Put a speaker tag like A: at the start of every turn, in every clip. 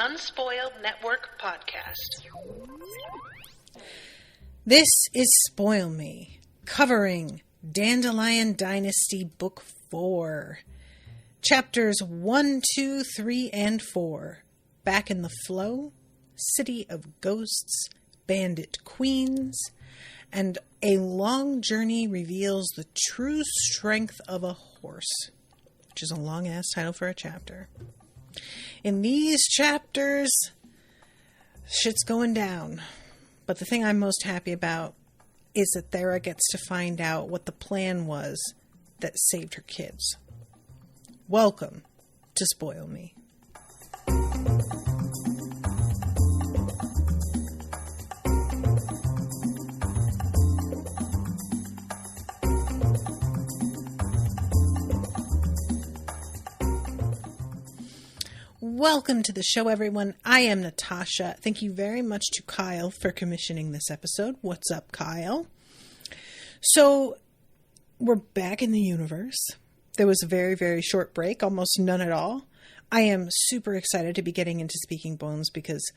A: Unspoiled Network podcast.
B: This is Spoil Me, covering Dandelion Dynasty Book 4. Chapters 1, 2, 3, and 4. Back in the Flow, City of Ghosts, Bandit Queens, and A Long Journey Reveals the True Strength of a Horse, which is a long-ass title for a chapter. In these chapters, shit's going down. But the thing I'm most happy about is that Thera gets to find out what the plan was that saved her kids. Welcome to Spoil Me. Welcome to the show, everyone. I am Natasha. Thank you very much to Kyle for commissioning this episode. What's up, Kyle? So, we're back in the universe. There was a very, very short break, almost none at all. I am super excited to be getting into Speaking Bones because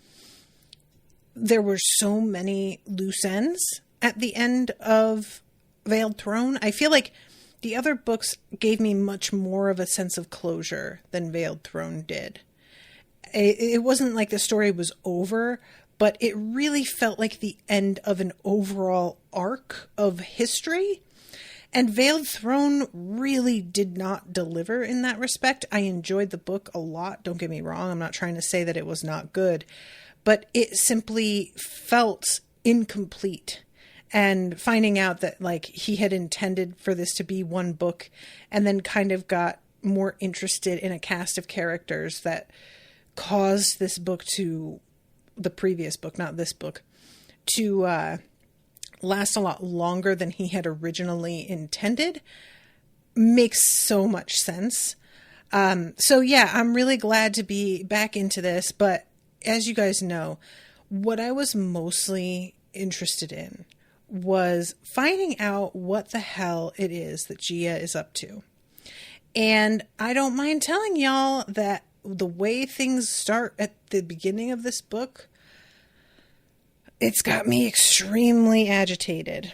B: there were so many loose ends at the end of Veiled Throne. I feel like the other books gave me much more of a sense of closure than Veiled Throne did. It wasn't like the story was over, but it really felt like the end of an overall arc of history. And Veiled Throne really did not deliver in that respect. I enjoyed the book a lot. Don't get me wrong. I'm not trying to say that it was not good, but it simply felt incomplete. And finding out that like he had intended for this to be one book and then kind of got more interested in a cast of characters that caused this book to, the previous book, not this book, to last a lot longer than he had originally intended, makes so much sense. So yeah, I'm really glad to be back into this, but as you guys know, what I was mostly interested in was finding out what the hell it is that Jia is up to. And I don't mind telling y'all that the way things start at the beginning of this book, it's got me extremely agitated.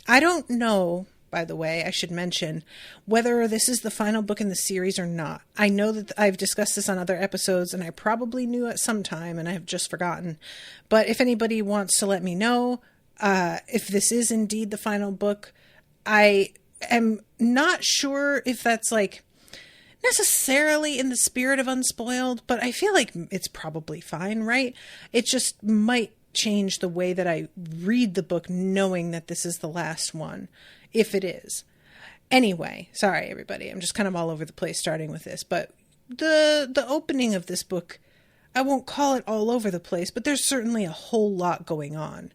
B: I don't know, by the way, I should mention, whether this is the final book in the series or not. I know that I've discussed this on other episodes, and I probably knew at some time, and I have just forgotten. But if anybody wants to let me know, if this is indeed the final book, I am not sure if that's like necessarily in the spirit of Unspoiled, but I feel like it's probably fine, right? It just might change the way that I read the book knowing that this is the last one, if it is. Anyway, sorry everybody, I'm just kind of all over the place starting with this, but the opening of this book, I won't call it all over the place, but there's certainly a whole lot going on.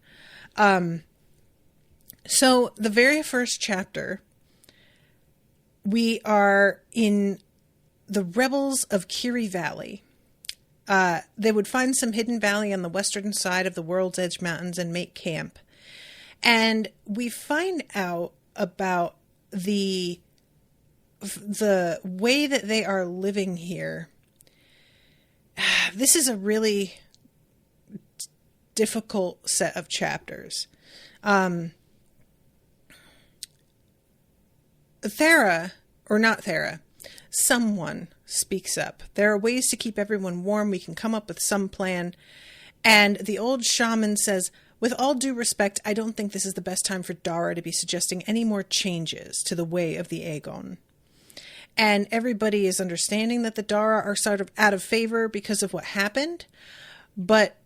B: So the very first chapter, we are in the rebels of Kiri Valley. They would find some hidden valley on the western side of the World's Edge Mountains and make camp. And we find out about the way that they are living here. This is a really difficult set of chapters. Thera, or not Thera, someone speaks up. There are ways to keep everyone warm. We can come up with some plan. And the old shaman says, with all due respect, I don't think this is the best time for Dara to be suggesting any more changes to the way of the Aegon. And everybody is understanding that the Dara are sort of out of favor because of what happened. But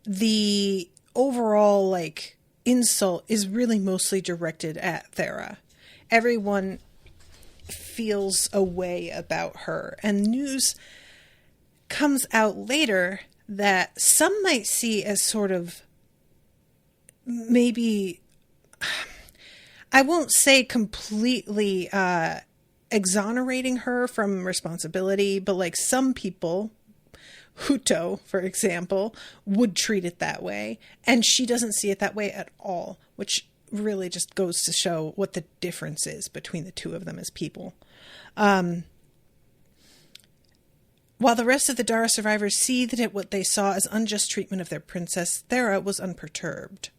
B: the overall, like, insult is really mostly directed at Thera. Everyone feels a way about her. And news comes out later that some might see as sort of maybe, I won't say completely exonerating her from responsibility, but like some people, Huto, for example, would treat it that way. And she doesn't see it that way at all, which really just goes to show what the difference is between the two of them as people. While the rest of the Dara survivors seethed at what they saw as unjust treatment of their princess, Thera was unperturbed.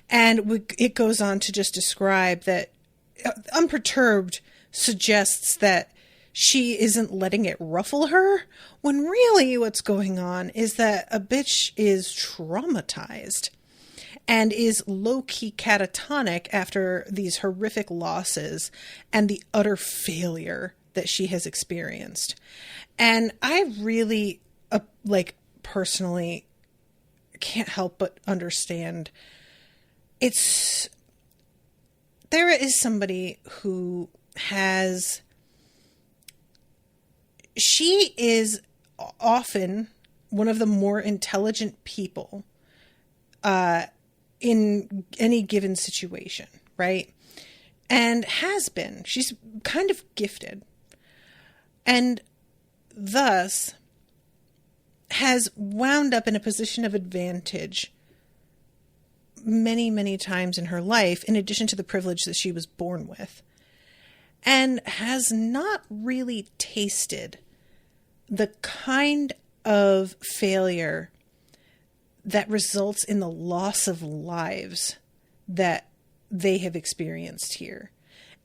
B: And it goes on to just describe that unperturbed suggests that she isn't letting it ruffle her, when really what's going on is that a bitch is traumatized and is low-key catatonic after these horrific losses and the utter failure that she has experienced. And I really, personally can't help but understand. Thera is somebody who she is often one of the more intelligent people in any given situation, right? And has been. She's kind of gifted. And thus has wound up in a position of advantage many, many times in her life, in addition to the privilege that she was born with, and has not really tasted the kind of failure that results in the loss of lives that they have experienced here.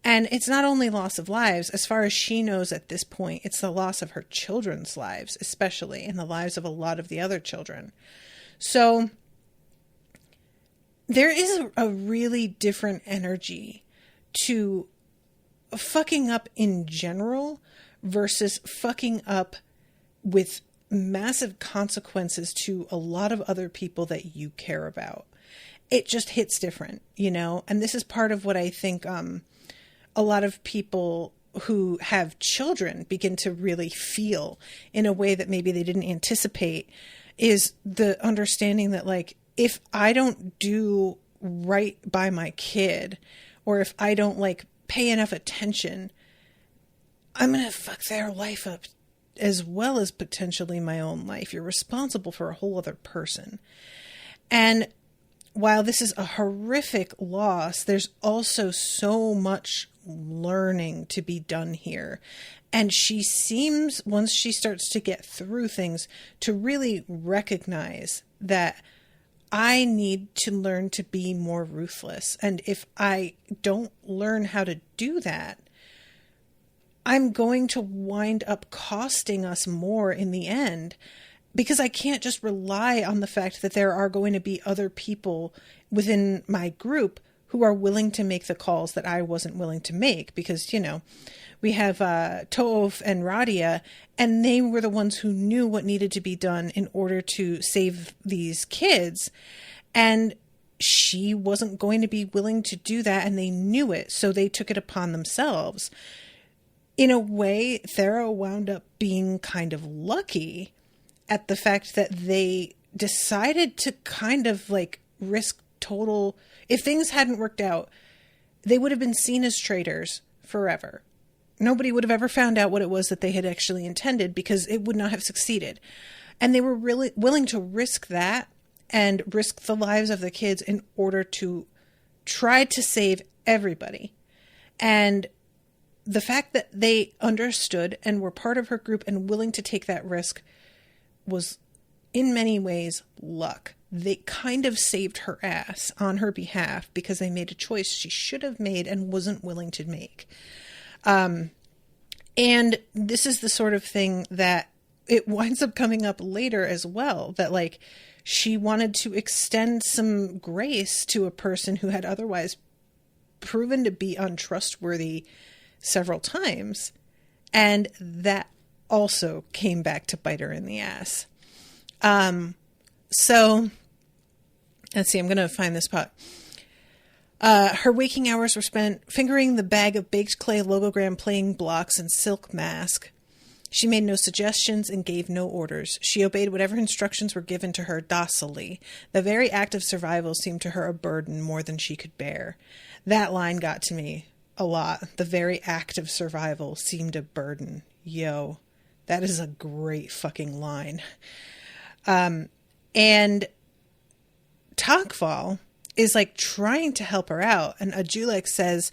B: And it's not only loss of lives, as far as she knows at this point, it's the loss of her children's lives, especially, and the lives of a lot of the other children. So there is a really different energy to fucking up in general versus fucking up with massive consequences to a lot of other people that you care about. It just hits different, and this is part of what I think a lot of people who have children begin to really feel in a way that maybe they didn't anticipate, is the understanding that, if I don't do right by my kid, or if I don't pay enough attention, I'm going to fuck their life up as well as potentially my own life. You're responsible for a whole other person. And while this is a horrific loss, there's also so much learning to be done here. And she seems, once she starts to get through things, to really recognize that I need to learn to be more ruthless. And if I don't learn how to do that, I'm going to wind up costing us more in the end, because I can't just rely on the fact that there are going to be other people within my group who are willing to make the calls that I wasn't willing to make, because, we have Toof and Radia, and they were the ones who knew what needed to be done in order to save these kids. And she wasn't going to be willing to do that, and they knew it, so they took it upon themselves. In a way, Thera wound up being kind of lucky at the fact that they decided to kind of risk total. If things hadn't worked out, they would have been seen as traitors forever. Nobody would have ever found out what it was that they had actually intended, because it would not have succeeded. And they were really willing to risk that and risk the lives of the kids in order to try to save everybody. And the fact that they understood and were part of her group and willing to take that risk was in many ways luck. They kind of saved her ass on her behalf, because they made a choice she should have made and wasn't willing to make. And this is the sort of thing that it winds up coming up later as well, that she wanted to extend some grace to a person who had otherwise proven to be untrustworthy several times. And that also came back to bite her in the ass. So let's see, I'm going to find this part. Her waking hours were spent fingering the bag of baked clay logogram playing blocks and silk mask. She made no suggestions and gave no orders. She obeyed whatever instructions were given to her docilely. The very act of survival seemed to her a burden more than she could bear. That line got to me a lot. The very act of survival seemed a burden. Yo, that is a great fucking line. And Takval is trying to help her out, and Ajulek says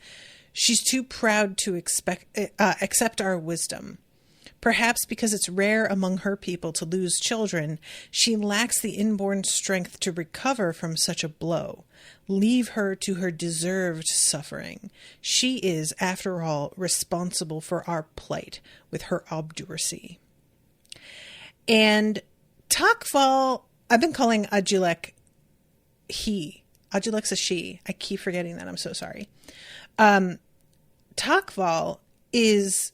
B: she's too proud to accept our wisdom. Perhaps because it's rare among her people to lose children, she lacks the inborn strength to recover from such a blow. Leave her to her deserved suffering. She is, after all, responsible for our plight with her obduracy. And Takval, I've been calling Ajulek he. Ajulek's a she. I keep forgetting that. I'm so sorry. Takval is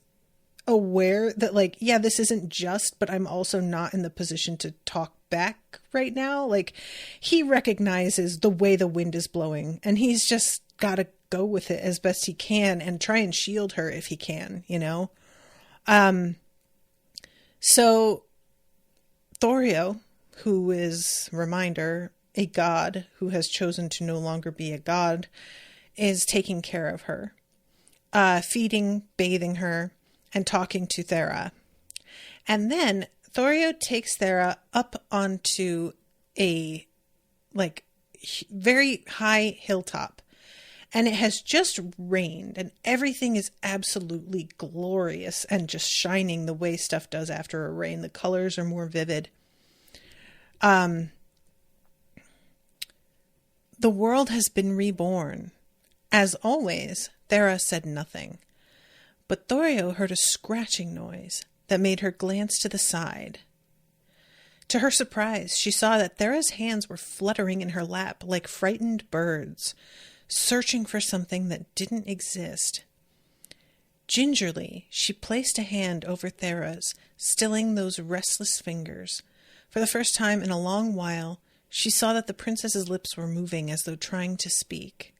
B: aware that, like, yeah, this isn't just, but I'm also not in the position to talk back right now. Like, he recognizes the way the wind is blowing, and he's just got to go with it as best he can and try and shield her if he can, you know? So Thorio, who is, reminder, a god who has chosen to no longer be a god, is taking care of her, feeding, bathing her, and talking to Thera. And then Thorio takes Thera up onto a, like, very high hilltop. And it has just rained, and everything is absolutely glorious and just shining the way stuff does after a rain. The colors are more vivid. The world has been reborn. As always, Thera said nothing. But Thorio heard a scratching noise that made her glance to the side. To her surprise, she saw that Thera's hands were fluttering in her lap like frightened birds, searching for something that didn't exist. Gingerly, she placed a hand over Thera's, stilling those restless fingers. For the first time in a long while, she saw that the princess's lips were moving as though trying to speak.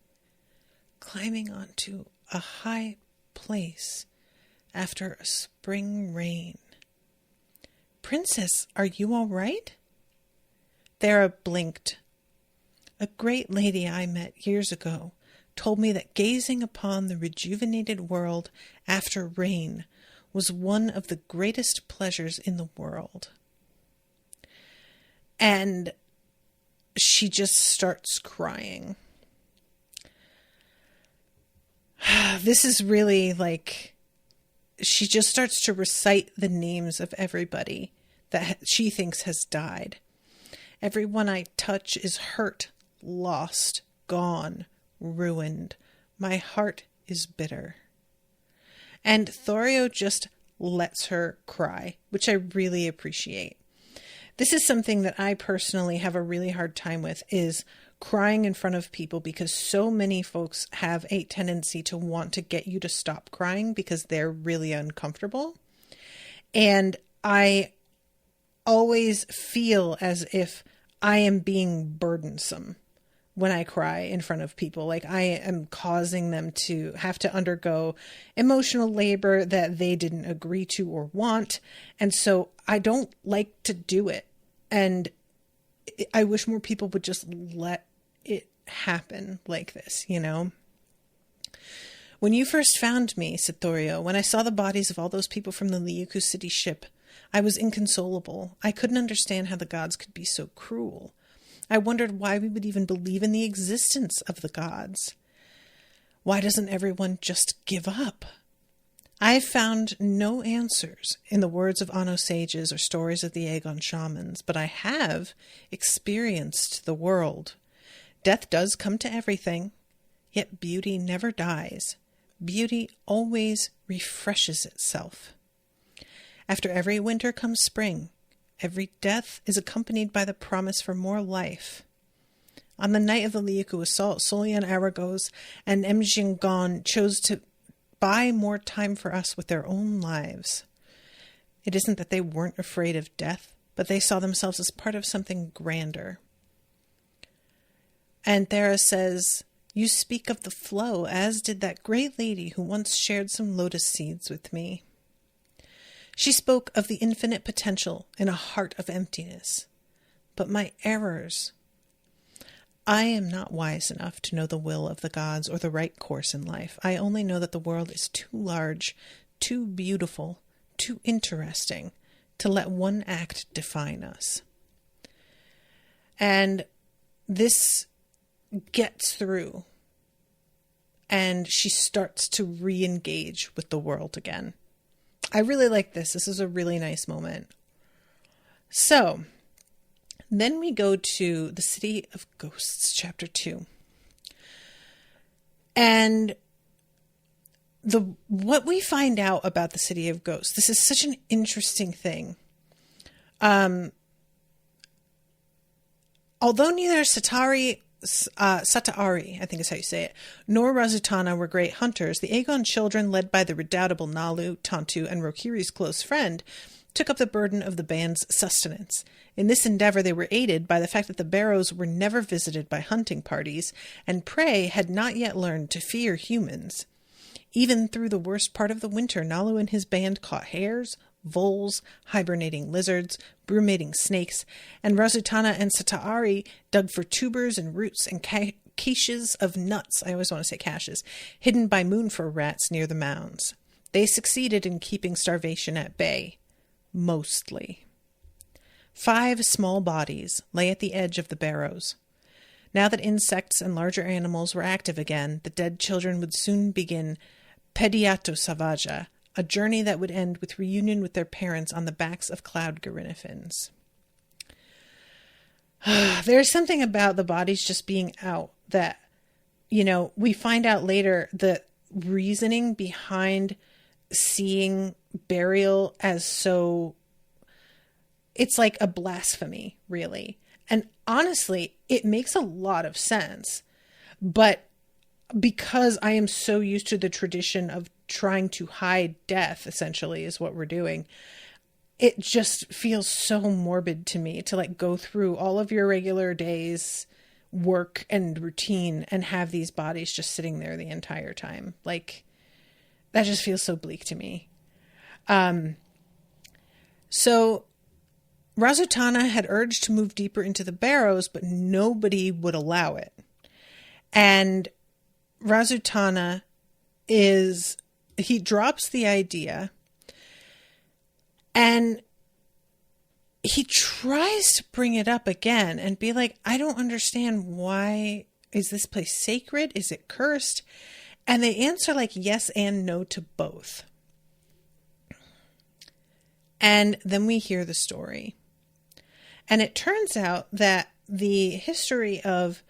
B: Climbing onto a high place after a spring rain. Princess, are you all right? Thera blinked. A great lady I met years ago told me that gazing upon the rejuvenated world after rain was one of the greatest pleasures in the world. And she just starts crying. This is really like, she just starts to recite the names of everybody that she thinks has died. Everyone I touch is hurt, lost, gone, ruined. My heart is bitter. And Thorio just lets her cry, which I really appreciate. This is something that I personally have a really hard time with, is crying in front of people, because so many folks have a tendency to want to get you to stop crying because they're really uncomfortable. And I always feel as if I am being burdensome when I cry in front of people. Like I am causing them to have to undergo emotional labor that they didn't agree to or want. And so I don't like to do it. And I wish more people would just let it happen like this, you know? When you first found me, said Thorio, when I saw the bodies of all those people from the Liuku City ship, I was inconsolable. I couldn't understand how the gods could be so cruel. I wondered why we would even believe in the existence of the gods. Why doesn't everyone just give up? I have found no answers in the words of Anno sages or stories of the Aegon shamans, but I have experienced the world. Death does come to everything, yet beauty never dies. Beauty always refreshes itself. After every winter comes spring. Every death is accompanied by the promise for more life. On the night of the Liuku assault, Solian Aragos and Mjingon chose to buy more time for us with their own lives. It isn't that they weren't afraid of death, but they saw themselves as part of something grander. And Thera says, you speak of the flow, as did that great lady who once shared some lotus seeds with me. She spoke of the infinite potential in a heart of emptiness. But my errors. I am not wise enough to know the will of the gods or the right course in life. I only know that the world is too large, too beautiful, too interesting to let one act define us. And this gets through, and she starts to re-engage with the world again. I really like this. This is a really nice moment. So then we go to the City of Ghosts, chapter 2. And what we find out about the City of Ghosts, this is such an interesting thing. Although neither Satari, I think is how you say it, nor Razutana were great hunters, the Aegon children, led by the redoubtable Nalu, Tontu, and Rokiri's close friend, took up the burden of the band's sustenance. In this endeavor, they were aided by the fact that the Barrows were never visited by hunting parties, and prey had not yet learned to fear humans. Even through the worst part of the winter, Nalu and his band caught hares, voles, hibernating lizards, brumating snakes, and Razutana and Sataari dug for tubers and roots and caches of nuts, I always want to say caches, hidden by moonfur rats near the mounds. They succeeded in keeping starvation at bay. Mostly. 5 small bodies lay at the edge of the barrows. Now that insects and larger animals were active again, the dead children would soon begin Pediato Savaja, a journey that would end with reunion with their parents on the backs of cloud Garinnifins. There's something about the bodies just being out that, we find out later the reasoning behind seeing burial as so, it's like a blasphemy, really. And honestly, it makes a lot of sense. But because I am so used to the tradition of trying to hide death, essentially, is what we're doing, it just feels so morbid to me to go through all of your regular days, work and routine, and have these bodies just sitting there the entire time. That just feels so bleak to me. So Razutana had urged to move deeper into the barrows, but nobody would allow it. And Razutana he drops the idea, and he tries to bring it up again and be like, I don't understand, why is this place sacred? Is it cursed? And they answer yes and no to both. And then we hear the story. And it turns out that the history of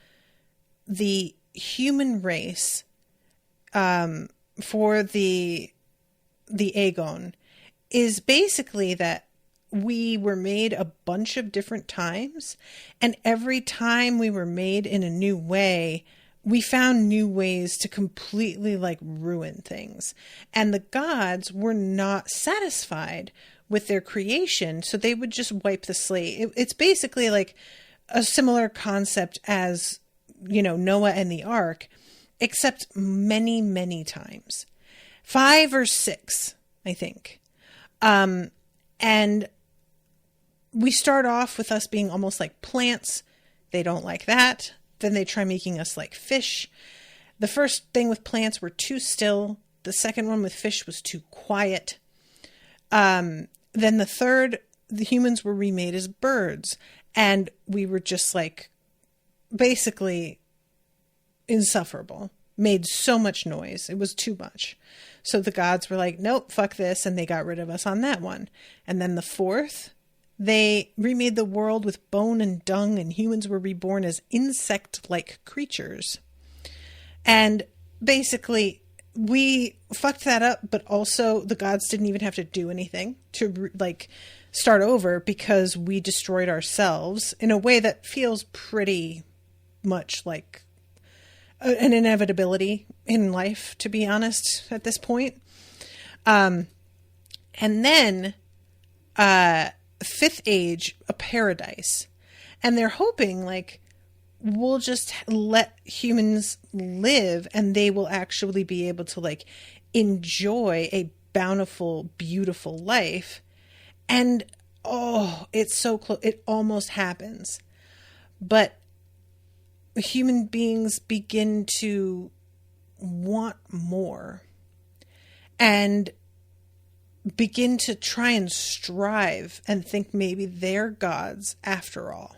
B: the human race for the Aegon is basically that we were made a bunch of different times, and every time we were made in a new way, we found new ways to completely ruin things. And the gods were not satisfied with their creation, so they would just wipe the slate. It's basically a similar concept as, Noah and the Ark, except many, many times. 5 or 6, I think. And we start off with us being almost like plants. They don't like that. Then they try making us like fish. The first thing with plants were too still. The second one with fish was too quiet. Then the third, the humans were remade as birds. And we were just basically insufferable. Made so much noise. It was too much. So the gods were like, nope, fuck this. And they got rid of us on that one. And then the fourth, they remade the world with bone and dung, and humans were reborn as insect-like creatures. And basically, we fucked that up, but also the gods didn't even have to do anything to start over, because we destroyed ourselves in a way that feels pretty much like an inevitability in life, to be honest, at this point. And then, Fifth Age, a paradise. And they're hoping, we'll just let humans live and they will actually be able to, enjoy a bountiful, beautiful life. And, it's so close. It almost happens. But human beings begin to want more and begin to try and strive and think maybe they're gods after all.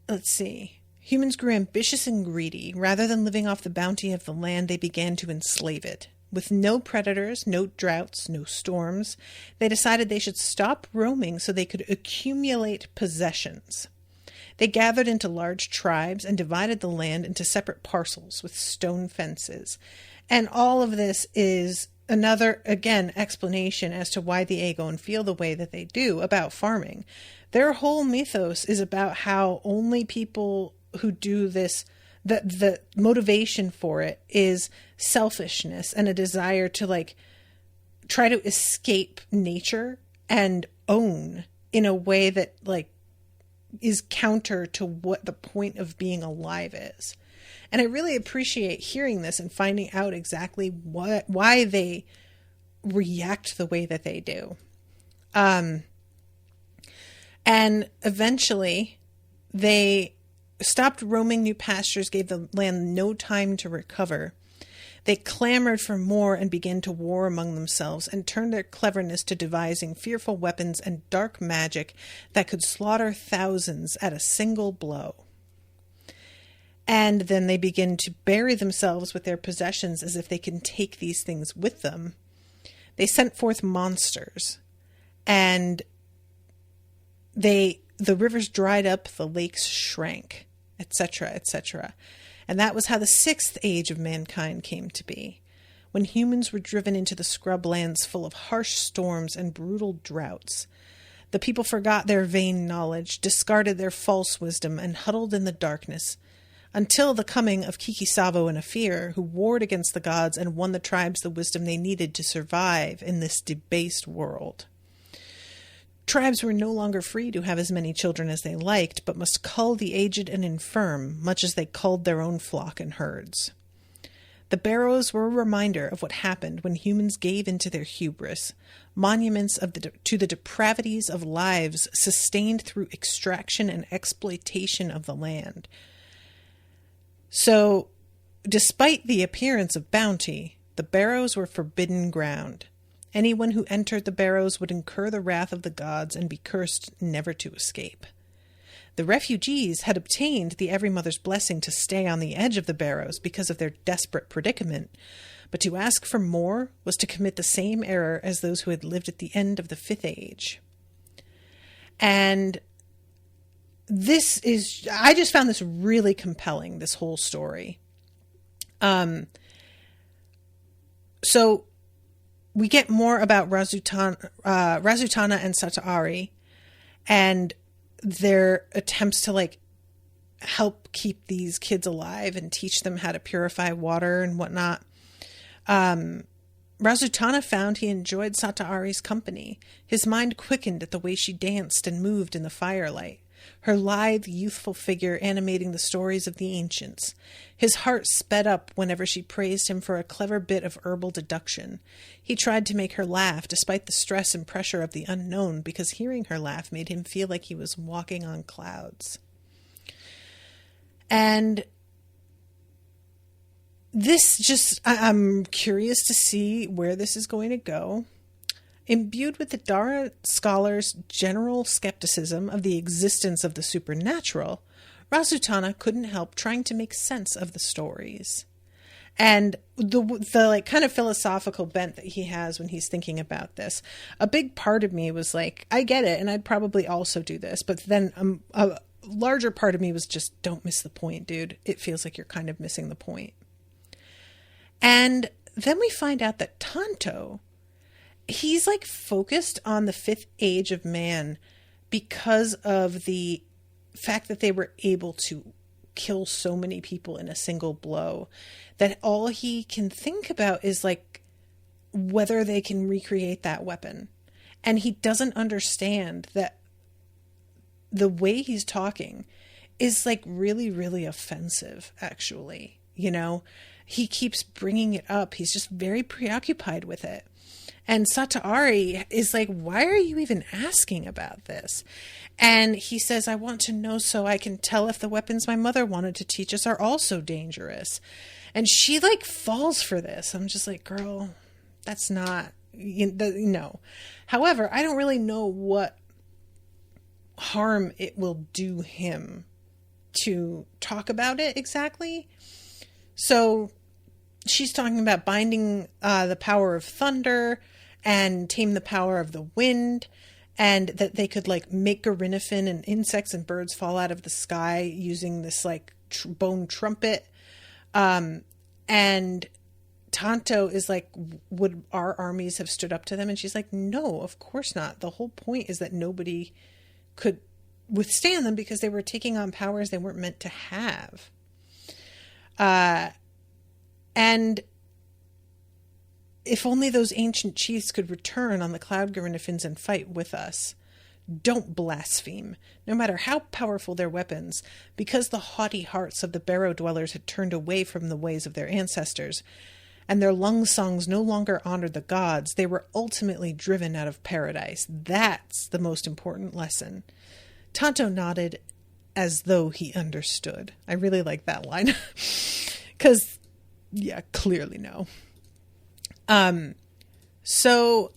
B: Let's see. Humans grew ambitious and greedy. Rather than living off the bounty of the land, they began to enslave it. With no predators, no droughts, no storms, they decided they should stop roaming so they could accumulate possessions. They gathered into large tribes and divided the land into separate parcels with stone fences. And all of this is another, again, explanation as to why the Aegon feel the way that they do about farming. Their whole mythos is about how only people who do this, the motivation for it is selfishness and a desire to like try to escape nature and own in a way that like is counter to what the point of being alive is. And I really appreciate hearing this and finding out exactly why they react the way that they do. And eventually they stopped roaming new pastures, gave the land no time to recover. They clamored for more and began to war among themselves and turned their cleverness to devising fearful weapons and dark magic that could slaughter thousands at a single blow. And then they begin to bury themselves with their possessions as if they can take these things with them. They sent forth monsters, and the rivers dried up, the lakes shrank, etc., etc. And that was how the sixth age of mankind came to be, when humans were driven into the scrub lands full of harsh storms and brutal droughts. The people forgot their vain knowledge, discarded their false wisdom, and huddled in the darkness, until the coming of Kikisavo and Afir, who warred against the gods and won the tribes the wisdom they needed to survive in this debased world. Tribes were no longer free to have as many children as they liked, but must cull the aged and infirm, much as they culled their own flock and herds. The barrows were a reminder of what happened when humans gave into their hubris, monuments to the depravities of lives sustained through extraction and exploitation of the land. So, despite the appearance of bounty, the barrows were forbidden ground. Anyone who entered the barrows would incur the wrath of the gods and be cursed never to escape. The refugees had obtained the Every Mother's blessing to stay on the edge of the barrows because of their desperate predicament, but to ask for more was to commit the same error as those who had lived at the end of the Fifth Age. And I just found this really compelling, this whole story. So we get more about Razutana and Sataari and their attempts to like help keep these kids alive and teach them how to purify water and whatnot. Razutana found he enjoyed Sataari's company. His mind quickened at the way she danced and moved in the firelight, her lithe, youthful figure animating the stories of the ancients. His heart sped up whenever she praised him for a clever bit of herbal deduction. He tried to make her laugh despite the stress and pressure of the unknown, because hearing her laugh made him feel like he was walking on clouds. And I'm curious to see where this is going to go. Imbued with the Dara scholars' general skepticism of the existence of the supernatural, Razutana couldn't help trying to make sense of the stories. And the like kind of philosophical bent that he has when he's thinking about this. A big part of me was like, I get it, and I'd probably also do this. But then a larger part of me was just, don't miss the point, dude. It feels like you're kind of missing the point. And then we find out that Tonto, he's like focused on the fifth age of man because of the fact that they were able to kill so many people in a single blow, that all he can think about is like whether they can recreate that weapon. And he doesn't understand that the way he's talking is like really, really offensive, actually. You know, he keeps bringing it up. He's just very preoccupied with it. And Sataari is like, why are you even asking about this? And he says, I want to know so I can tell if the weapons my mother wanted to teach us are also dangerous. And she like falls for this. I'm just like, girl, that's not, no. However, I don't really know what harm it will do him to talk about it exactly. So she's talking about binding the power of thunder and tame the power of the wind, and that they could like make Garinophin and insects and birds fall out of the sky using this like bone trumpet. And Tonto is like, would our armies have stood up to them? And she's like, no, of course not. The whole point is that nobody could withstand them because they were taking on powers they weren't meant to have. And if only those ancient chiefs could return on the Cloud Garinophins and fight with us. Don't blaspheme, no matter how powerful their weapons, because the haughty hearts of the Barrow dwellers had turned away from the ways of their ancestors, and their lung songs no longer honored the gods. They were ultimately driven out of paradise. That's the most important lesson. Tonto nodded as though he understood. I really like that line. Because, yeah, clearly no. So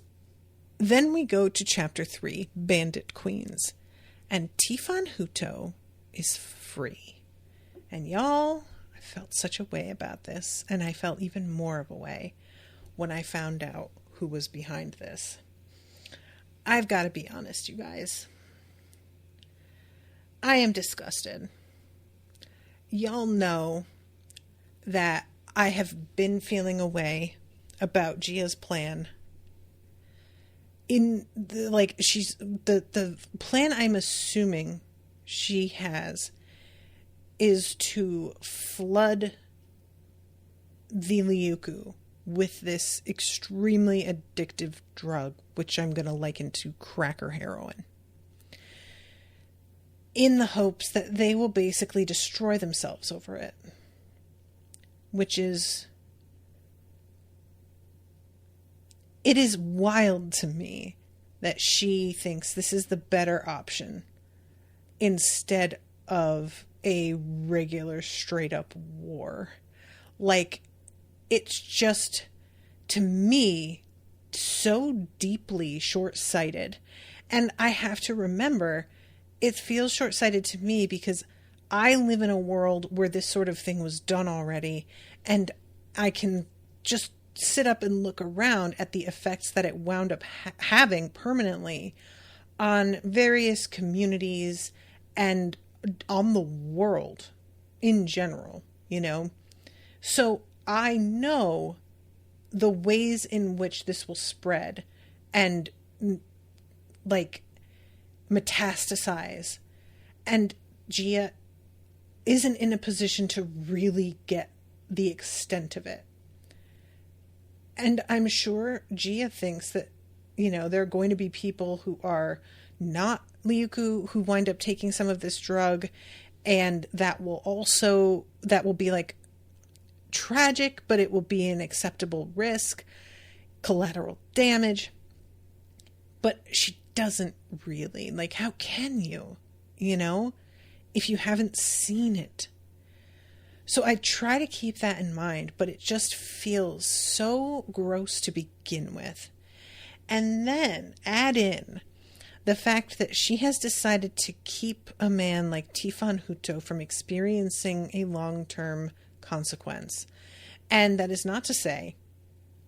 B: then we go to chapter 3, Bandit Queens. And Tiphan Huto is free. And y'all, I felt such a way about this. And I felt even more of a way when I found out who was behind this. I've got to be honest, you guys. I am disgusted. Y'all know that I have been feeling a way about Jia's plan. In the, like, she's the plan I'm assuming she has is to flood the Liuku with this extremely addictive drug, which I'm going to liken to crack or heroin, in the hopes that they will basically destroy themselves over it, which is, it is wild to me that she thinks this is the better option instead of a regular straight up war. Like, it's just, to me, so deeply short-sighted. And I have to remember, it feels short-sighted to me because I live in a world where this sort of thing was done already, and I can just sit up and look around at the effects that it wound up having permanently on various communities and on the world in general, you know? So I know the ways in which this will spread and, like, metastasize. And Jia isn't in a position to really get the extent of it. And I'm sure Jia thinks that, you know, there are going to be people who are not Liuku who wind up taking some of this drug, and that will be like tragic, but it will be an acceptable risk, collateral damage. But she doesn't really. Like, how can you, you know, if you haven't seen it? So I try to keep that in mind, but it just feels so gross to begin with. And then add in the fact that she has decided to keep a man like Tiphan Huto from experiencing a long-term consequence. And that is not to say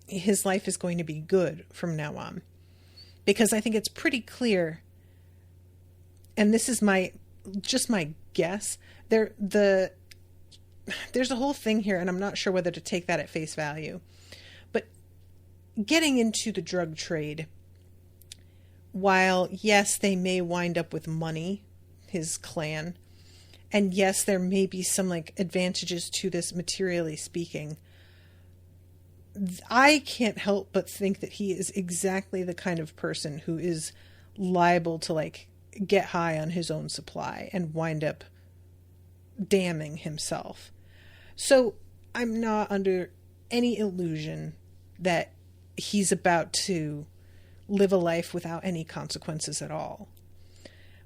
B: his life is going to be good from now on. Because I think it's pretty clear, and this is my guess, there's a whole thing here, and I'm not sure whether to take that at face value. But getting into the drug trade, while yes, they may wind up with money, his clan, and yes, there may be some like advantages to this materially speaking, I can't help but think that he is exactly the kind of person who is liable to like get high on his own supply and wind up damning himself. So I'm not under any illusion that he's about to live a life without any consequences at all.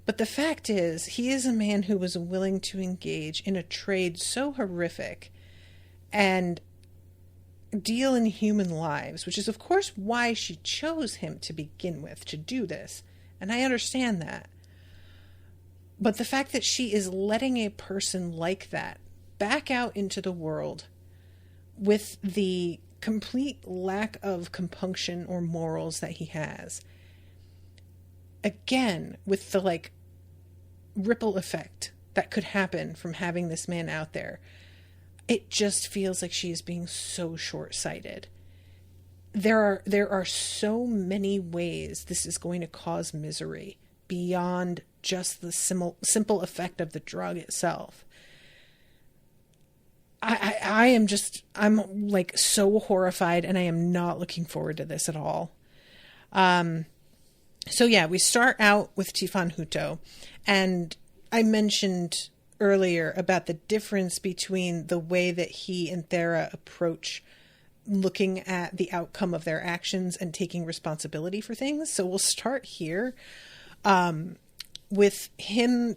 B: But the fact is, he is a man who was willing to engage in a trade so horrific and deal in human lives, which is of course why she chose him to begin with, to do this. And I understand that. But the fact that she is letting a person like that back out into the world with the complete lack of compunction or morals that he has, again, with the like ripple effect that could happen from having this man out there, it just feels like she is being so short-sighted. There are so many ways this is going to cause misery beyond just the simple effect of the drug itself. I'm like so horrified, and I am not looking forward to this at all. So yeah, we start out with Tiphan Huto, and I mentioned earlier about the difference between the way that he and Thera approach looking at the outcome of their actions and taking responsibility for things. So we'll start here with him.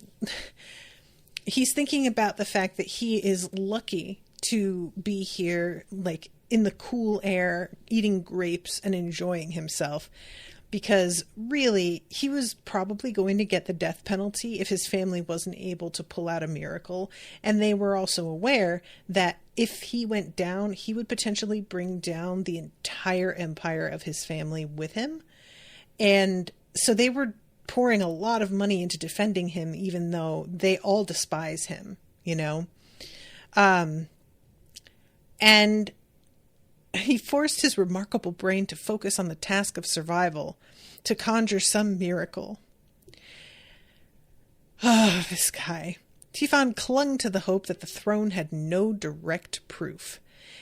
B: He's thinking about the fact that he is lucky to be here, like in the cool air, eating grapes and enjoying himself, because really he was probably going to get the death penalty if his family wasn't able to pull out a miracle. And they were also aware that if he went down, he would potentially bring down the entire empire of his family with him. And so they were pouring a lot of money into defending him, even though they all despise him, you know? And he forced his remarkable brain to focus on the task of survival, to conjure some miracle. Oh, this guy. Tiphan clung to the hope that the throne had no direct proof.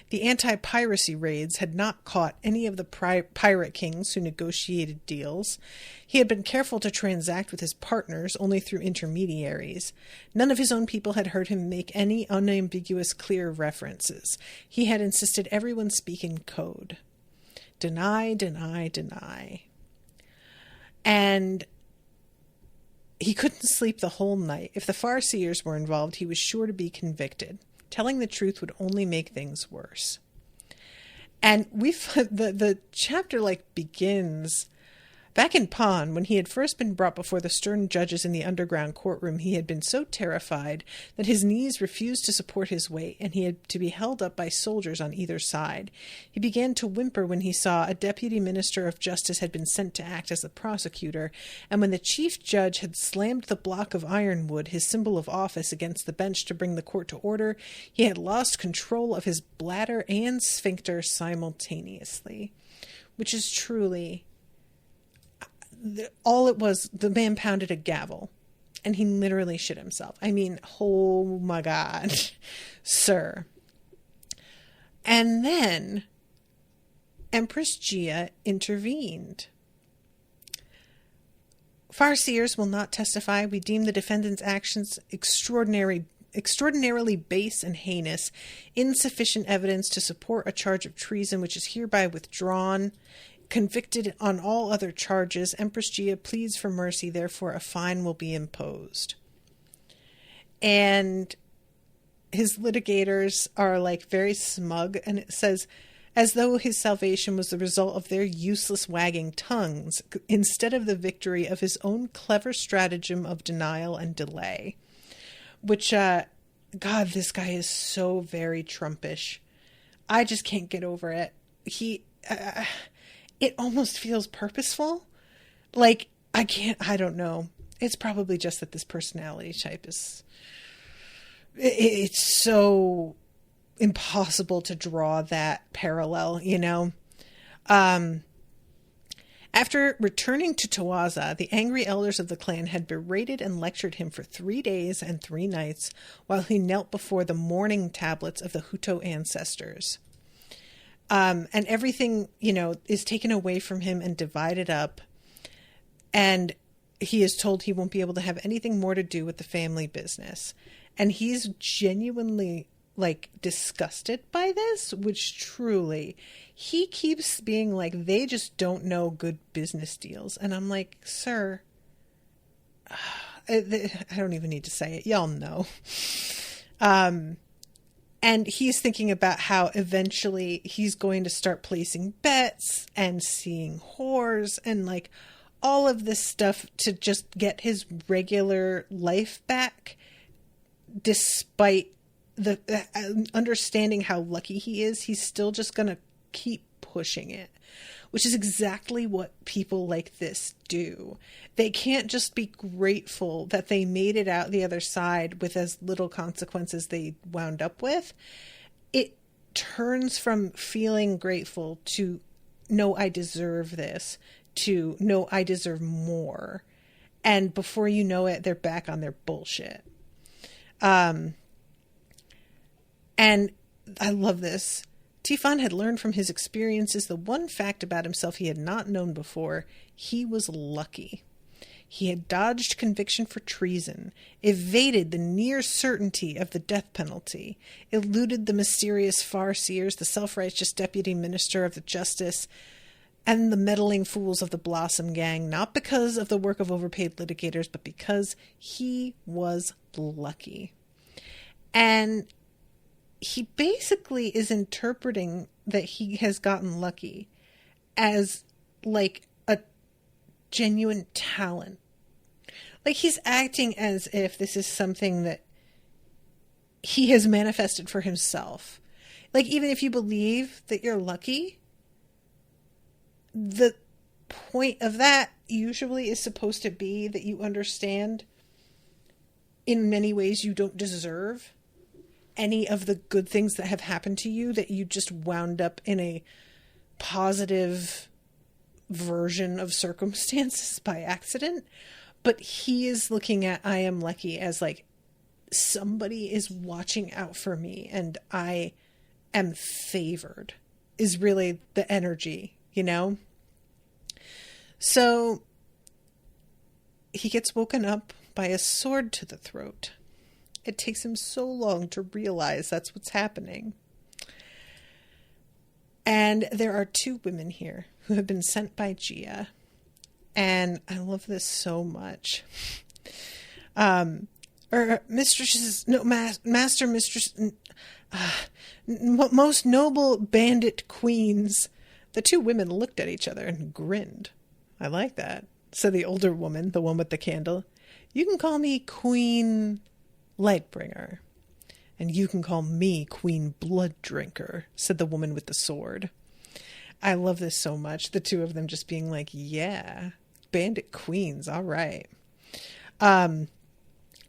B: The anti-piracy raids had not caught any of the pirate kings who negotiated deals. He had been careful to transact with his partners only through intermediaries. None of his own people had heard him make any unambiguous, clear references. He had insisted everyone speak in code. Deny, deny, deny. And he couldn't sleep the whole night. If the Farseers were involved, he was sure to be convicted. Telling the truth would only make things worse. And the chapter like begins back in Pond, when he had first been brought before the stern judges in the underground courtroom. He had been so terrified that his knees refused to support his weight, and he had to be held up by soldiers on either side. He began to whimper when he saw a deputy minister of justice had been sent to act as the prosecutor, and when the chief judge had slammed the block of ironwood, his symbol of office, against the bench to bring the court to order, he had lost control of his bladder and sphincter simultaneously, which is truly all it was. The man pounded a gavel and he literally shit himself. I mean, oh my God, sir. And then Empress Jia intervened. Farseers will not testify. We deem the defendant's actions extraordinarily base and heinous, insufficient evidence to support a charge of treason, which is hereby withdrawn. Convicted on all other charges, Empress Jia pleads for mercy, therefore a fine will be imposed. And his litigators are like very smug, and it says, as though his salvation was the result of their useless wagging tongues, instead of the victory of his own clever stratagem of denial and delay. Which, God, this guy is so very Trumpish. I just can't get over it. It almost feels purposeful. Like, I don't know. It's probably just that this personality type is, it's so impossible to draw that parallel, you know? After returning to Tawaza, the angry elders of the clan had berated and lectured him for 3 days and 3 nights while he knelt before the mourning tablets of the Huto ancestors. And everything, you know, is taken away from him and divided up. And he is told he won't be able to have anything more to do with the family business. And he's genuinely, like, disgusted by this, which truly, he keeps being like, they just don't know good business deals. And I'm like, sir, I don't even need to say it. Y'all know. And he's thinking about how eventually he's going to start placing bets and seeing whores and like all of this stuff to just get his regular life back, despite the understanding how lucky he is, he's still just going to keep pushing it, which is exactly what people like this do. They can't just be grateful that they made it out the other side with as little consequences they wound up with. It turns from feeling grateful to, no, I deserve this, to, no, I deserve more. And before you know it, they're back on their bullshit. And I love this. Tiphan had learned from his experiences the one fact about himself he had not known before. He was lucky. He had dodged conviction for treason, evaded the near certainty of the death penalty, eluded the mysterious farseers, the self-righteous deputy minister of the justice, and the meddling fools of the Blossom Gang, not because of the work of overpaid litigators, but because he was lucky. And he basically is interpreting that he has gotten lucky as like a genuine talent. Like he's acting as if this is something that he has manifested for himself. Like even if you believe that you're lucky, the point of that usually is supposed to be that you understand in many ways you don't deserve any of the good things that have happened to you, that you just wound up in a positive version of circumstances by accident. But he is looking at I am lucky as like somebody is watching out for me and I am favored is really the energy, you know? So he gets woken up by a sword to the throat. It takes him so long to realize that's what's happening. And there are two women here who have been sent by Jia. And I love this so much. Master, mistress, most noble bandit queens. The two women looked at each other and grinned. I like that. So the older woman, the one with the candle, you can call me Queen Lightbringer, and you can call me Queen Blood Drinker, said the woman with the sword. I love this so much. The two of them just being like, yeah, bandit queens. All right. And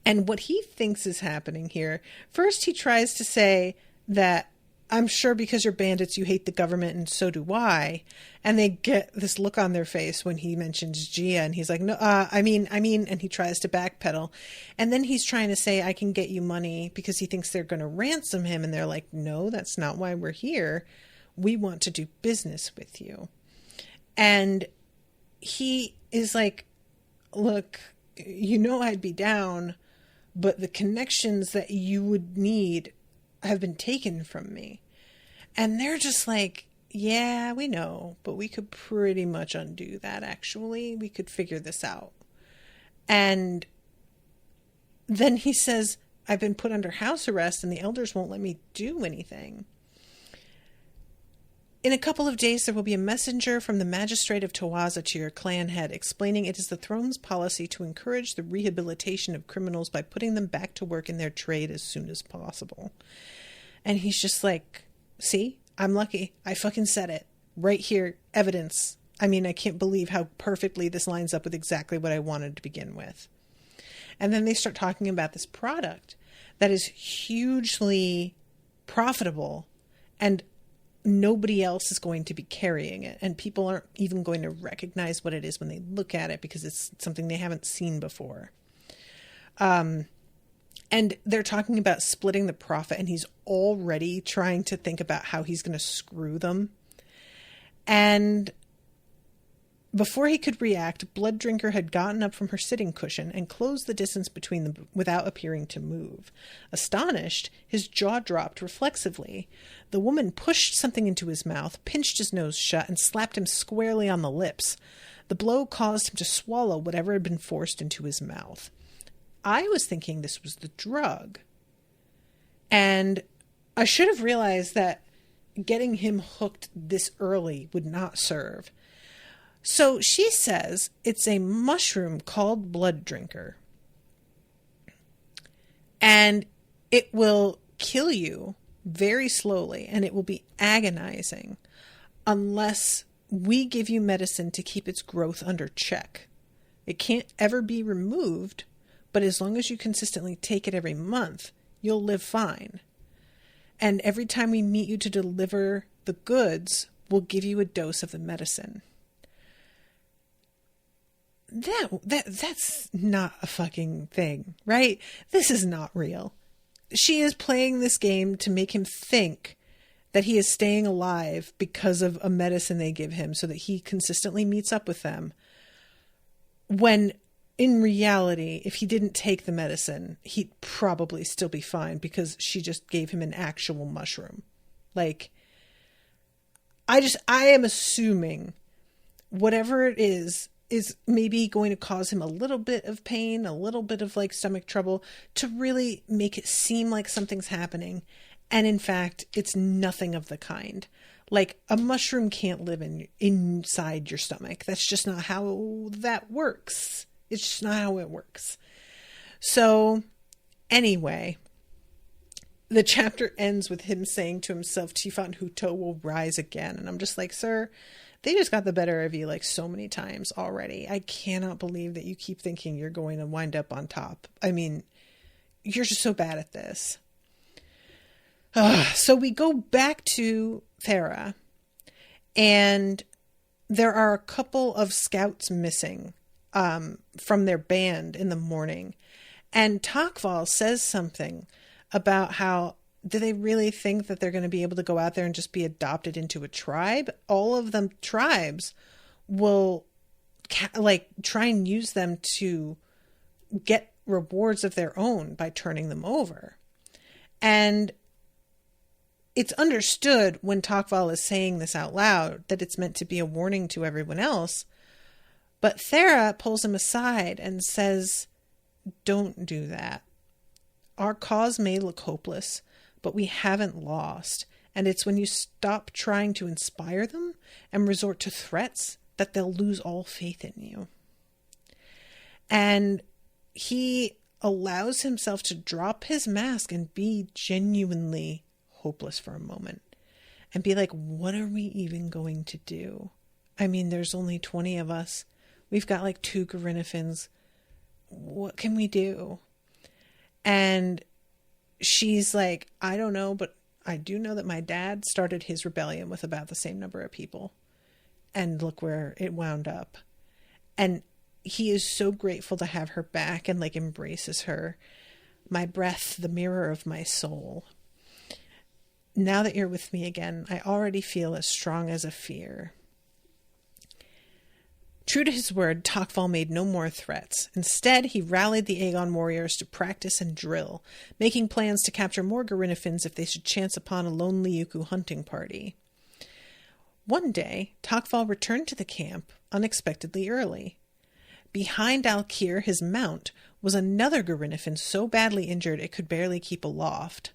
B: what he thinks is happening here, first he tries to say that I'm sure because you're bandits, you hate the government, and so do I. And they get this look on their face when he mentions Jia, and he's like, no, I mean, and he tries to backpedal. And then he's trying to say, I can get you money because he thinks they're going to ransom him. And they're like, no, that's not why we're here. We want to do business with you. And he is like, look, you know, I'd be down, but the connections that you would need have been taken from me. And they're just like, yeah, we know, but we could pretty much undo that, actually. We could figure this out. And then he says, I've been put under house arrest and the elders won't let me do anything. In a couple of days, there will be a messenger from the magistrate of Tawaza to your clan head, explaining it is the throne's policy to encourage the rehabilitation of criminals by putting them back to work in their trade as soon as possible. And he's just like, see, I'm lucky. I fucking said it. Right here, evidence. I mean, I can't believe how perfectly this lines up with exactly what I wanted to begin with. And then they start talking about this product that is hugely profitable and nobody else is going to be carrying it. And people aren't even going to recognize what it is when they look at it because it's something they haven't seen before. And they're talking about splitting the profit, and he's already trying to think about how he's going to screw them. And before he could react, Blood Drinker had gotten up from her sitting cushion and closed the distance between them without appearing to move. Astonished, his jaw dropped reflexively. The woman pushed something into his mouth, pinched his nose shut, and slapped him squarely on the lips. The blow caused him to swallow whatever had been forced into his mouth. I was thinking this was the drug. And I should have realized that getting him hooked this early would not serve. So she says it's a mushroom called Blood Drinker. And it will kill you very slowly, and it will be agonizing unless we give you medicine to keep its growth under check. It can't ever be removed, but as long as you consistently take it every month, you'll live fine. And every time we meet you to deliver the goods, we'll give you a dose of the medicine. That's not a fucking thing, right? This is not real. She is playing this game to make him think that he is staying alive because of a medicine they give him so that he consistently meets up with them. When in reality, if he didn't take the medicine, he'd probably still be fine because she just gave him an actual mushroom. Like, I am assuming whatever it is maybe going to cause him a little bit of pain, a little bit of like stomach trouble to really make it seem like something's happening. And in fact, it's nothing of the kind. Like, a mushroom can't live inside your stomach. That's just not how that works. It's just not how it works. So anyway, the chapter ends with him saying to himself, Tiphan Huto will rise again. And I'm just like, sir, they just got the better of you like so many times already. I cannot believe that you keep thinking you're going to wind up on top. I mean, you're just so bad at this. So we go back to Thera, and there are a couple of scouts missing from their band in the morning. And Takval says something about how, do they really think that they're going to be able to go out there and just be adopted into a tribe? All of them tribes will try and use them to get rewards of their own by turning them over. And it's understood when Takval is saying this out loud that it's meant to be a warning to everyone else. But Thera pulls him aside and says, don't do that. Our cause may look hopeless, but we haven't lost. And it's when you stop trying to inspire them and resort to threats that they'll lose all faith in you. And he allows himself to drop his mask and be genuinely hopeless for a moment and be like, what are we even going to do? I mean, there's only 20 of us. We've got like 2 Garinnafins. What can we do? And she's like, I don't know, but I do know that my dad started his rebellion with about the same number of people. And look where it wound up. And he is so grateful to have her back and like embraces her. My breath, the mirror of my soul. Now that you're with me again, I already feel as strong as a fear. True to his word, Takval made no more threats. Instead, he rallied the Aegon warriors to practice and drill, making plans to capture more Garinnafins if they should chance upon a lone Liuku hunting party. One day, Takval returned to the camp unexpectedly early. Behind Alkir, his mount, was another Garinnafin so badly injured it could barely keep aloft.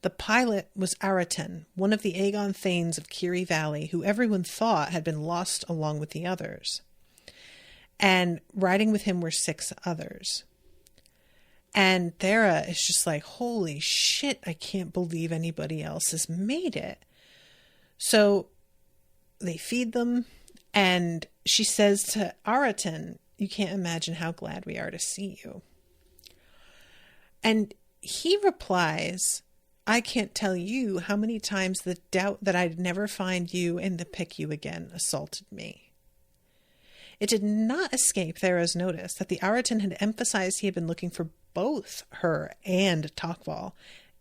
B: The pilot was Araten, one of the Aegon Thanes of Kiri Valley, who everyone thought had been lost along with the others. And riding with him were 6 others. And Thera is just like, holy shit, I can't believe anybody else has made it. So they feed them, and she says to Araten, you can't imagine how glad we are to see you. And he replies, I can't tell you how many times the doubt that I'd never find you and to pick you again assaulted me. It did not escape Thera's notice that the Araten had emphasized he had been looking for both her and Takval,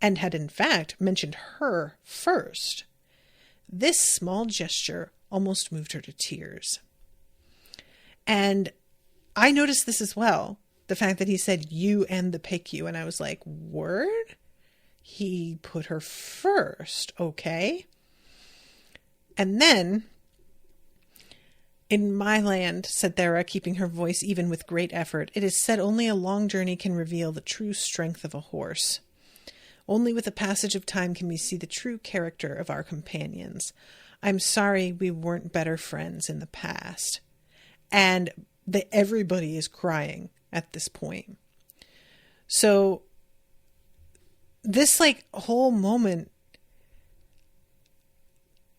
B: and had in fact mentioned her first. This small gesture almost moved her to tears. And I noticed this as well, the fact that he said you and the pick you, and I was like, word? He put her first, okay? And then, in my land, said Thera, keeping her voice even with great effort, it is said only a long journey can reveal the true strength of a horse. Only with the passage of time can we see the true character of our companions. I'm sorry we weren't better friends in the past. And everybody is crying at this point. So this like whole moment,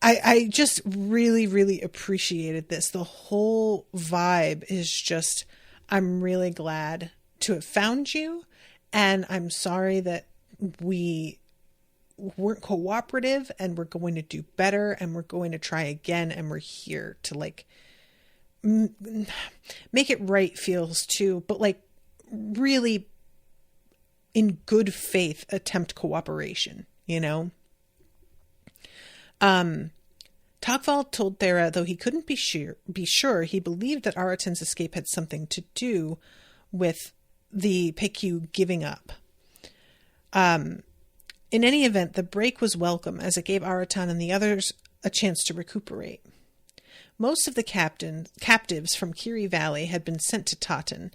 B: I just really, really appreciated this. The whole vibe is just, I'm really glad to have found you. And I'm sorry that we weren't cooperative, and we're going to do better, and we're going to try again. And we're here to like make it right feels too, but like really in good faith attempt cooperation, you know? Tagval told Thera, though he couldn't be sure, he believed that Aratan's escape had something to do with the PQ giving up. In any event, the break was welcome, as it gave Aratan and the others a chance to recuperate. Most of the captives from Kiri Valley had been sent to Totten,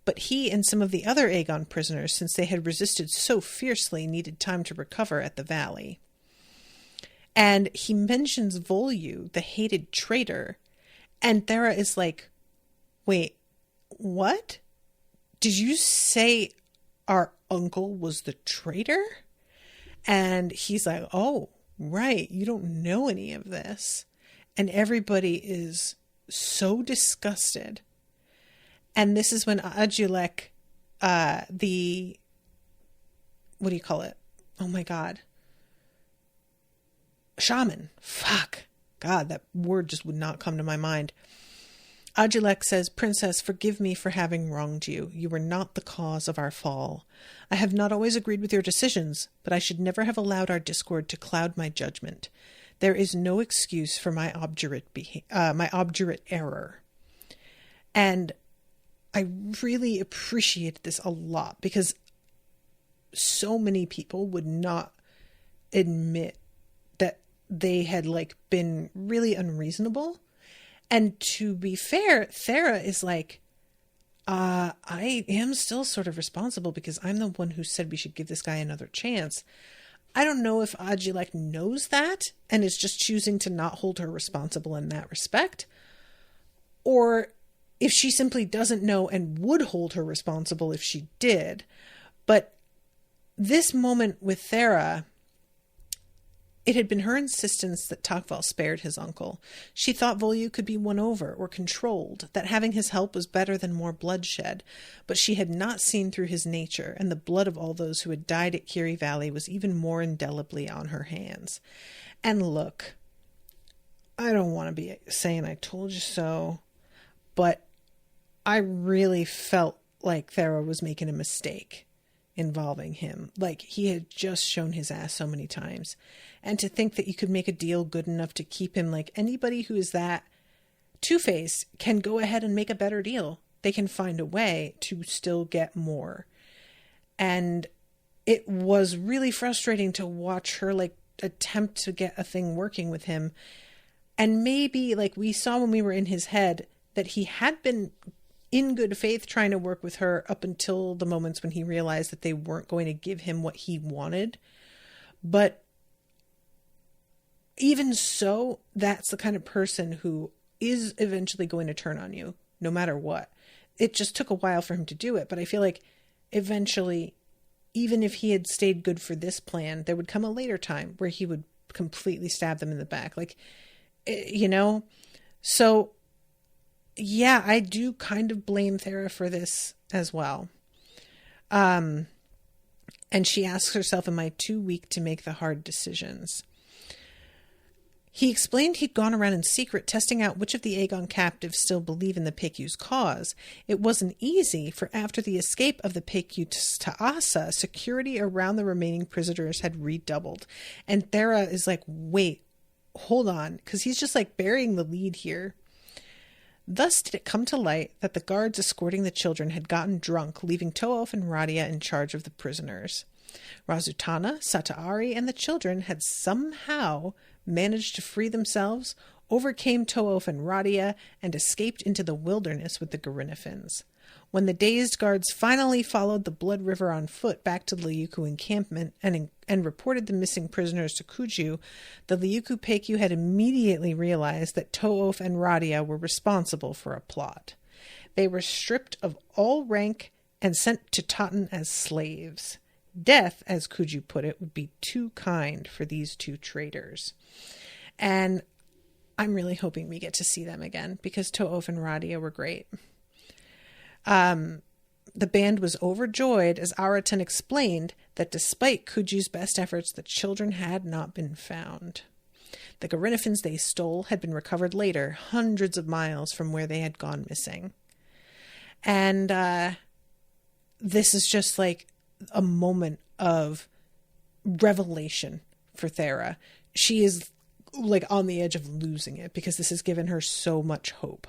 B: but he and some of the other Aegon prisoners, since they had resisted so fiercely, needed time to recover at the valley. And he mentions Volyu, the hated traitor, and Thera is like, wait, what? Did you say our uncle was the traitor? And he's like, oh, right, you don't know any of this. And everybody is so disgusted. And this is when Ajulek, what do you call it? Oh my God. Shaman. Fuck. God, that word just would not come to my mind. Ajulek says, Princess, forgive me for having wronged you. You were not the cause of our fall. I have not always agreed with your decisions, but I should never have allowed our discord to cloud my judgment. There is no excuse for my obdurate error. And I really appreciated this a lot, because so many people would not admit that they had like been really unreasonable. And to be fair, Thera is like, I am still sort of responsible because I'm the one who said we should give this guy another chance. I don't know if Ajulek knows that and is just choosing to not hold her responsible in that respect, or if she simply doesn't know and would hold her responsible if she did. But this moment with Thera, it had been her insistence that Tagval spared his uncle. She thought Volyu could be won over or controlled, that having his help was better than more bloodshed, but she had not seen through his nature, and the blood of all those who had died at Kiri Valley was even more indelibly on her hands. And look, I don't want to be saying I told you so, but I really felt like Thera was making a mistake involving him. Like, he had just shown his ass so many times. And to think that you could make a deal good enough to keep him, like, anybody who is that two-faced can go ahead and make a better deal. They can find a way to still get more. And it was really frustrating to watch her, like, attempt to get a thing working with him. And maybe, like, we saw when we were in his head that he had been in good faith trying to work with her up until the moments when he realized that they weren't going to give him what he wanted. But even so, that's the kind of person who is eventually going to turn on you, no matter what. It just took a while for him to do it, but I feel like eventually, even if he had stayed good for this plan, there would come a later time where he would completely stab them in the back. Like, you know? So, yeah, I do kind of blame Thera for this as well. And she asks herself, am I too weak to make the hard decisions? He explained he'd gone around in secret testing out which of the Aegon captives still believe in the PQ's cause. It wasn't easy, for after the escape of the PQ to Asa, security around the remaining prisoners had redoubled. And Thera is like, wait, hold on, because he's just like burying the lead here. Thus did it come to light that the guards escorting the children had gotten drunk, leaving Toof and Radia in charge of the prisoners. Razutana, Sataari, and the children had somehow managed to free themselves, overcame Toof and Radia, and escaped into the wilderness with the Gerinifins. When the dazed guards finally followed the Blood River on foot back to the Liuku encampment and reported the missing prisoners to Kuju, the Liuku Peku had immediately realized that Toof and Radia were responsible for a plot. They were stripped of all rank and sent to Totten as slaves. death, as Kuju put it, would be too kind for these two traitors. And I'm really hoping we get to see them again, because Toof and Radia were great. The band was overjoyed as Araton explained that despite Kuju's best efforts, the children had not been found. The Garinnifins they stole had been recovered later, hundreds of miles from where they had gone missing. And this is just like a moment of revelation for Thera. She is like on the edge of losing it, because this has given her so much hope.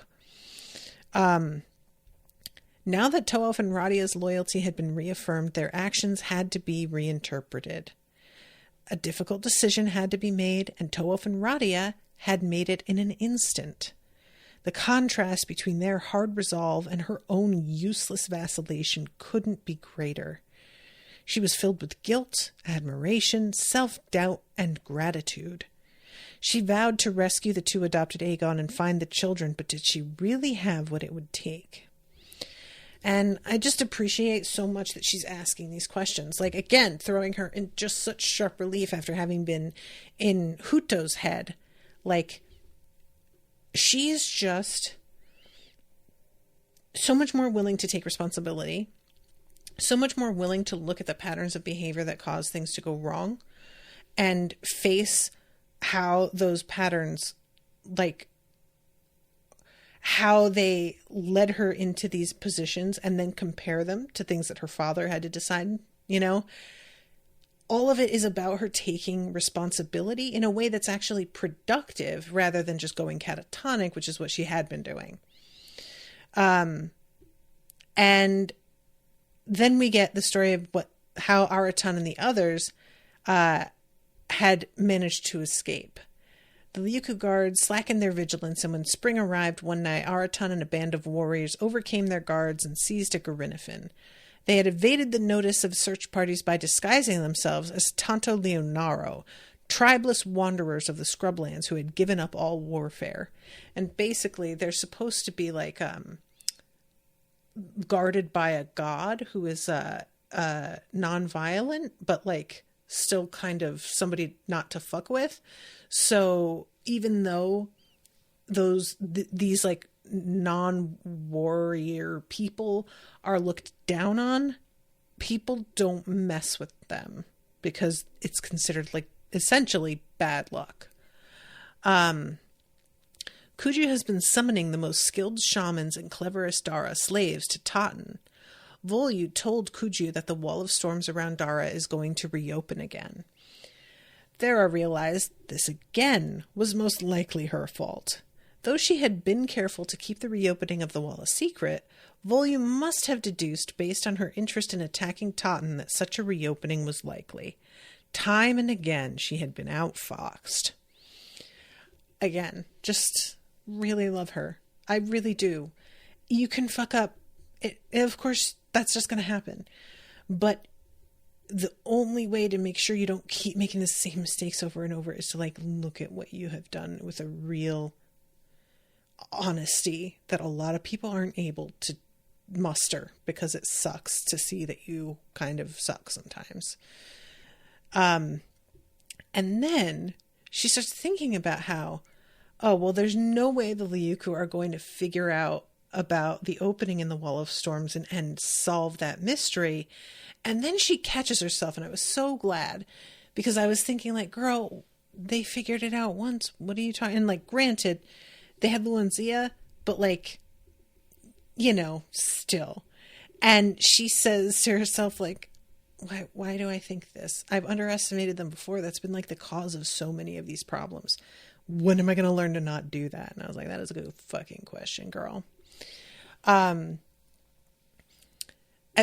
B: Now that Toof and Radia's loyalty had been reaffirmed, their actions had to be reinterpreted. A difficult decision had to be made, and Toof and Radia had made it in an instant. The contrast between their hard resolve and her own useless vacillation couldn't be greater. She was filled with guilt, admiration, self-doubt, and gratitude. She vowed to rescue the two adopted Aegon and find the children, but did she really have what it would take? And I just appreciate so much that she's asking these questions. Like, again, throwing her in just such sharp relief after having been in Huto's head. Like, she's just so much more willing to take responsibility, so much more willing to look at the patterns of behavior that cause things to go wrong and face how those patterns, like, how they led her into these positions, and then compare them to things that her father had to decide, you know. All of it is about her taking responsibility in a way that's actually productive rather than just going catatonic, which is what she had been doing. And then we get the story of how Araton and the others had managed to escape. The Liuku guards slackened their vigilance, and when spring arrived one night, Araton and a band of warriors overcame their guards and seized a Garinnifin. They had evaded the notice of search parties by disguising themselves as Tanto Leonaro, tribeless wanderers of the scrublands who had given up all warfare. And basically, they're supposed to be like guarded by a god who is non-violent, but like still kind of somebody not to fuck with. So even though these like non-warrior people are looked down on, people don't mess with them because it's considered like essentially bad luck. Kuju has been summoning the most skilled shamans and cleverest Dara slaves to Totten. Volyu told Kuju that the Wall of Storms around Dara is going to reopen again. Thera realized this again was most likely her fault. Though she had been careful to keep the reopening of the wall a secret, Volyu must have deduced based on her interest in attacking Totten that such a reopening was likely. Time and again she had been outfoxed. Again, just really love her. I really do. You can fuck up. Of course, that's just going to happen. But the only way to make sure you don't keep making the same mistakes over and over is to like look at what you have done with a real honesty that a lot of people aren't able to muster, because it sucks to see that you kind of suck sometimes. And then she starts thinking about how, oh, well, there's no way the Liuku are going to figure out about the opening in the Wall of Storms and solve that mystery. And then she catches herself, and I was so glad, because I was thinking like, girl, they figured it out once. What are you talking? And like, granted, they had Luanzia, but like, you know, still. And she says to herself like, why do I think this? I've underestimated them before. That's been like the cause of so many of these problems. When am I going to learn to not do that? And I was like, that is a good fucking question, girl. As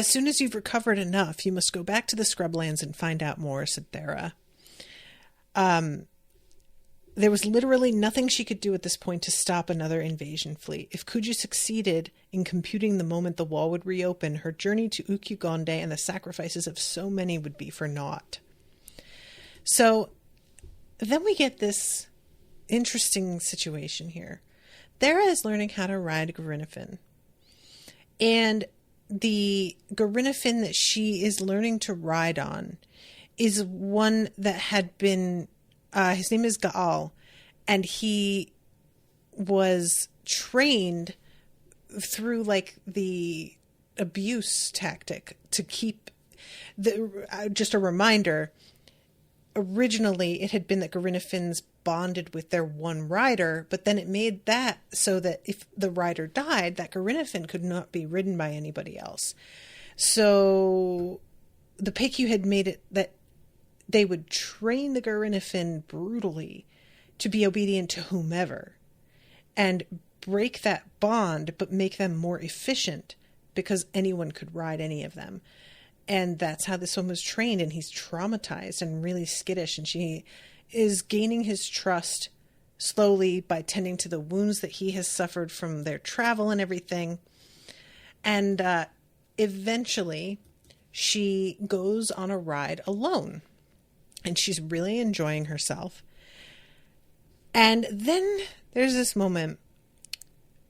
B: soon as you've recovered enough, you must go back to the Scrublands and find out more, said Thera. There was literally nothing she could do at this point to stop another invasion fleet. If Kuju succeeded in computing the moment the wall would reopen, her journey to Ukyugonde and the sacrifices of so many would be for naught. So then we get this interesting situation here. Thera is learning how to ride Garinnifin. And the Garinnafin that she is learning to ride on is one that had been, his name is Gaal, and he was trained through like the abuse tactic to keep just a reminder, originally it had been that Garinnafins bonded with their one rider, but then it made that so that if the rider died, that Garinnafin could not be ridden by anybody else. So the PICU had made it that they would train the Garinnafin brutally to be obedient to whomever and break that bond, but make them more efficient because anyone could ride any of them. And that's how this one was trained, and he's traumatized and really skittish, and she is gaining his trust slowly by tending to the wounds that he has suffered from their travel and everything. And eventually she goes on a ride alone, and she's really enjoying herself. And then there's this moment.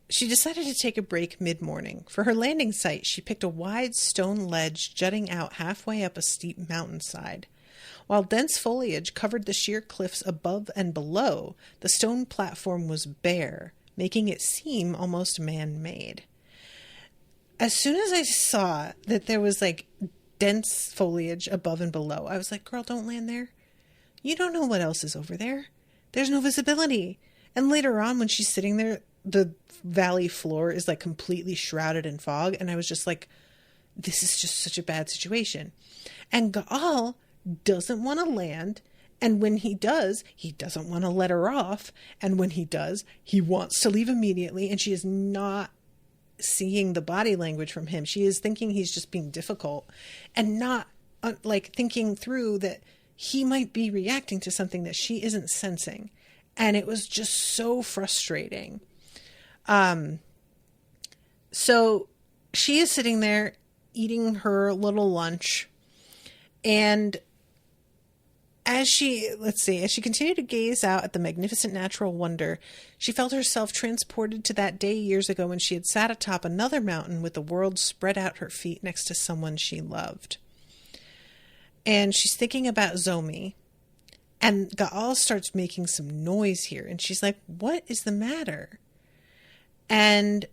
B: She decided to take a break mid-morning. For her landing site, she picked a wide stone ledge jutting out halfway up a steep mountainside. While dense foliage covered the sheer cliffs above and below, the stone platform was bare, making it seem almost man-made. As soon as I saw that there was like dense foliage above and below, I was like, girl, don't land there. You don't know what else is over there. There's no visibility. And later on, when she's sitting there, the valley floor is like completely shrouded in fog. And I was just like, this is just such a bad situation. And Gaal doesn't want to land. And when he does, he doesn't want to let her off. And when he does, he wants to leave immediately. And she is not seeing the body language from him. She is thinking he's just being difficult and not like thinking through that he might be reacting to something that she isn't sensing. And it was just so frustrating. So she is sitting there eating her little lunch, and as she continued to gaze out at the magnificent natural wonder, she felt herself transported to that day years ago when she had sat atop another mountain with the world spread out her feet next to someone she loved. And she's thinking about Zomi, and Gaal starts making some noise here, and she's like, what is the matter? And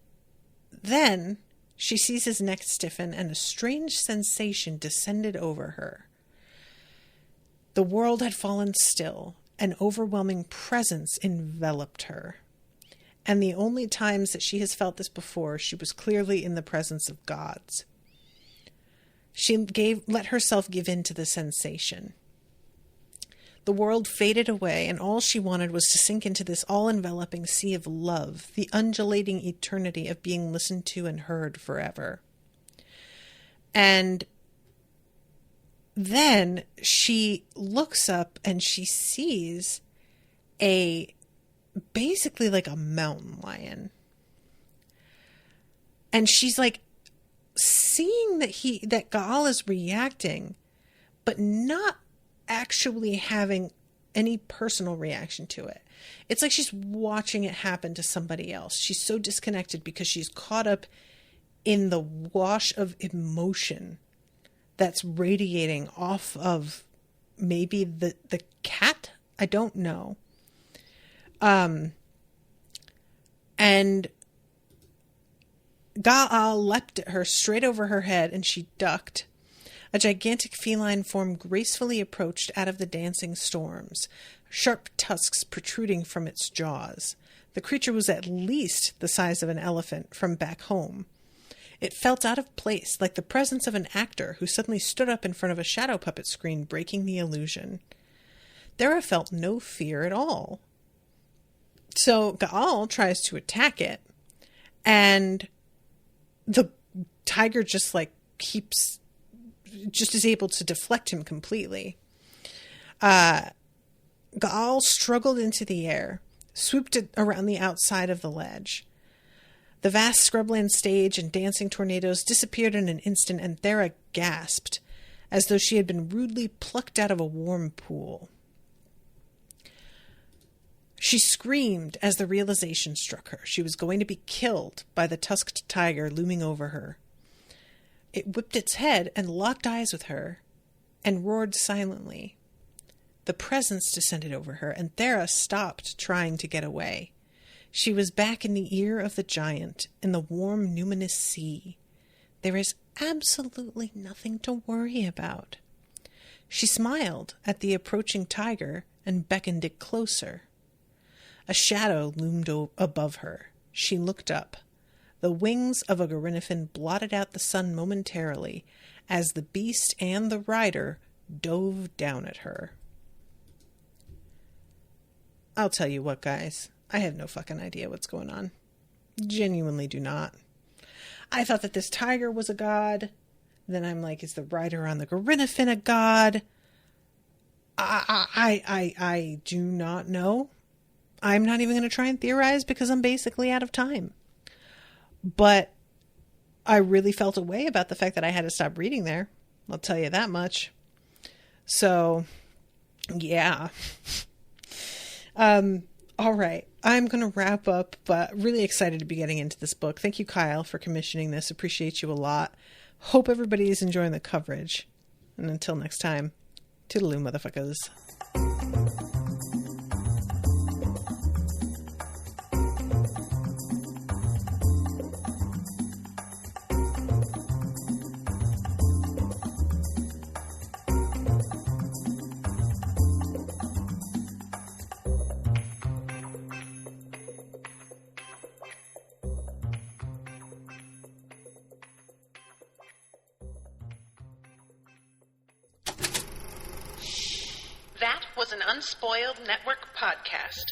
B: then she sees his neck stiffen, and a strange sensation descended over her. The world had fallen still. An overwhelming presence enveloped her. And the only times that she has felt this before, she was clearly in the presence of gods. She let herself give in to the sensation. The world faded away, and all she wanted was to sink into this all-enveloping sea of love, the undulating eternity of being listened to and heard forever. And then she looks up and she sees basically like a mountain lion. And she's like seeing that Gaal is reacting, but not actually having any personal reaction to it. It's like she's watching it happen to somebody else. She's so disconnected because she's caught up in the wash of emotion that's radiating off of maybe the cat. I don't know. And Gaal leapt at her straight over her head, and she ducked. A gigantic feline form gracefully approached out of the dancing storms, sharp tusks protruding from its jaws. The creature was at least the size of an elephant from back home. It felt out of place, like the presence of an actor who suddenly stood up in front of a shadow puppet screen, breaking the illusion. Thera felt no fear at all. So Gaal tries to attack it, and the tiger just is able to deflect him completely. Gaal struggled into the air, swooped it around the outside of the ledge. The vast scrubland stage and dancing tornadoes disappeared in an instant, and Thera gasped, as though she had been rudely plucked out of a warm pool. She screamed as the realization struck her. She was going to be killed by the tusked tiger looming over her. It whipped its head and locked eyes with her and roared silently. The presence descended over her, and Thera stopped trying to get away. She was back in the ear of the giant, in the warm, numinous sea. There is absolutely nothing to worry about. She smiled at the approaching tiger and beckoned it closer. A shadow loomed above her. She looked up. The wings of a Gorinnefin blotted out the sun momentarily as the beast and the rider dove down at her. I'll tell you what, guys. I have no fucking idea what's going on. Genuinely do not. I thought that this tiger was a god. Then I'm like, is the rider on the Gorinnefin a god? I do not know. I'm not even going to try and theorize because I'm basically out of time. But I really felt a way about the fact that I had to stop reading there. I'll tell you that much. So, yeah. All right. I'm going to wrap up, but really excited to be getting into this book. Thank you, Kyle, for commissioning this. Appreciate you a lot. Hope everybody is enjoying the coverage. And until next time, toodaloo, motherfuckers.
A: That was an Unspoiled Network podcast.